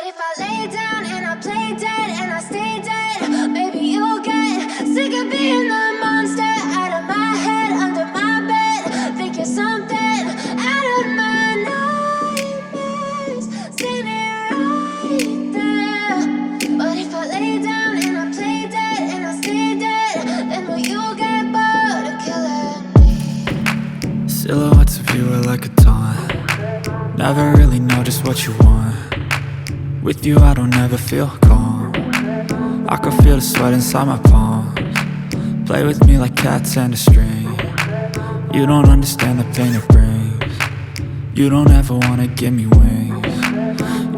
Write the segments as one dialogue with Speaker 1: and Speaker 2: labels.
Speaker 1: if I lay down and I play dead and I stay dead? Maybe you'll get sick of being the monster out of my head, under my bed. Think you're something out of my nightmares, standing right there. But if I lay down and I play dead and I stay dead, then will you get bored of killing me?
Speaker 2: Silhouettes of you are like a taunt. Never really know just what you want. With you I don't ever feel calm. I can feel the sweat inside my palms. Play with me like cats and a string. You don't understand the pain it brings. You don't ever wanna give me wings.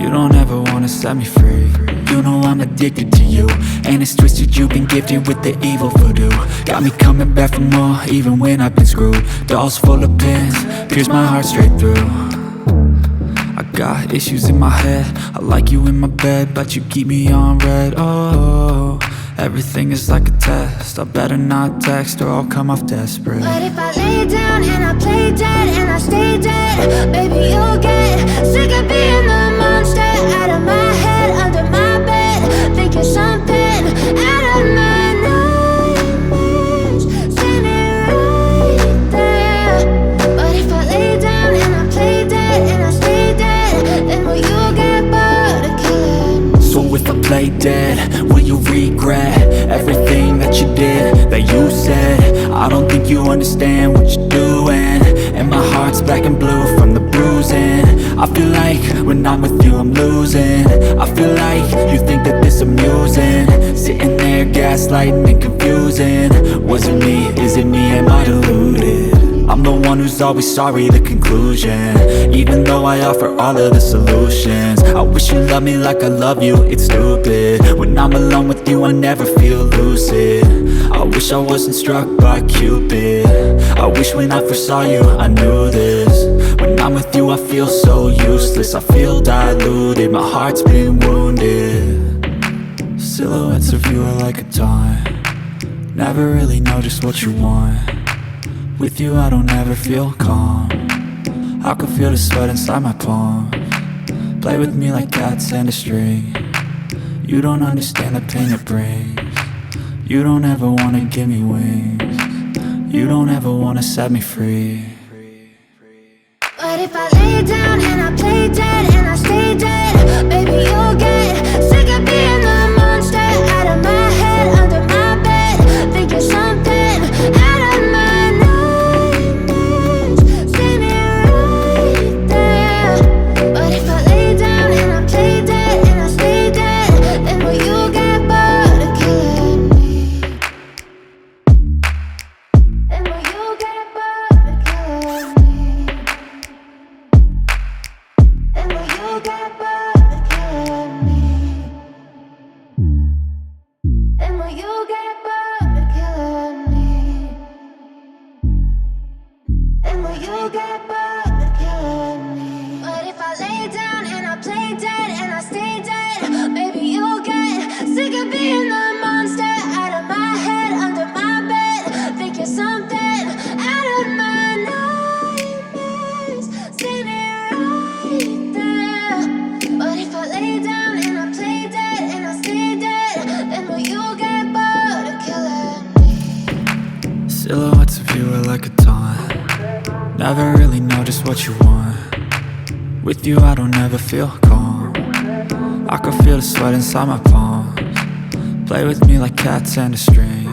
Speaker 2: You don't ever wanna set me free. You know I'm addicted to you, and it's twisted, you've been gifted with the evil voodoo. Got me coming back for more, even when I've been screwed. Dolls full of pins, pierce my heart straight through. I got issues in my head, I like you in my bed, but you keep me on red. Oh, everything is like a test, I better not text or I'll come off desperate.
Speaker 1: But if I lay down and I play dead and I stay dead, baby you'll get sick of being the monster out of my head, under my bed. Think you're something out of my nightmares, standing right there. But if I lay down and I play dead and I stay dead, then will you get bored of killing me?
Speaker 2: So if I play dead, will you regret everything that you did, that you said? I don't think you understand what you're doing, and my heart's black and blue from the bruising. I feel like when I'm with you I'm losing. I feel like you think that this amusing, sitting there gaslighting and confusing. Was it me? Is it me? Am I deluded? I'm the one who's always sorry, the conclusion, even though I offer all of the solutions. I wish you loved me like I love you, it's stupid. When I'm alone with you I never feel lucid. I wish I wasn't struck by Cupid. I wish when I first saw you I knew this. When I'm with you I feel so useless, I feel diluted, my heart's been wounded. Silhouettes of you are like a taunt. Never really know just what you want. With you I don't ever feel calm. I can feel the sweat inside my palms. Play with me like cats and a string. You don't understand the pain it brings. You don't ever wanna give me wings. You don't ever wanna set me free.
Speaker 1: But if I lay down and I play dead and I stay dead, baby you'll get sick of being the monster out of my head, under my bed. Think you're something out of my nightmares, standing right there. But if I lay down and I play dead and I stay dead, then will you get bored of killing me? Then will you get bored of killing me? And will you get bored of killing me? And will you get bored of killing me? And will you get bored of killing me? But if I lay down and I play dead and I stay dead, maybe you'll get sick of being the monster out of my head, under my bed. Think you're something out of my nightmares, standing right there. But if I lay down and I play dead and I stay dead, then will you get bored of killing me?
Speaker 2: Silhouettes of you are like a taunt. Never really know just what you want. With you I don't ever feel calm. I can feel the sweat inside my palms. Play with me like cats and a string.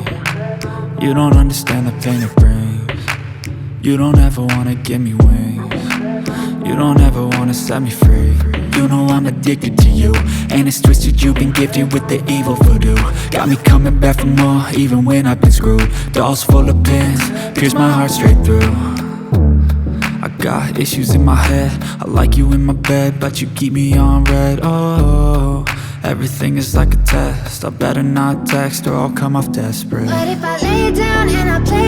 Speaker 2: You don't understand the pain it brings. You don't ever wanna give me wings. You don't ever wanna set me free. You know I'm addicted to you, and it's twisted, you've been gifted with the evil voodoo. Got me coming back for more, even when I've been screwed. Dolls full of pins, pierce my heart straight through. I got issues in my head, I like you in my bed, but you keep me on red. Oh, everything is like a test, I better not text or I'll come off desperate.
Speaker 1: But if I lay down and I play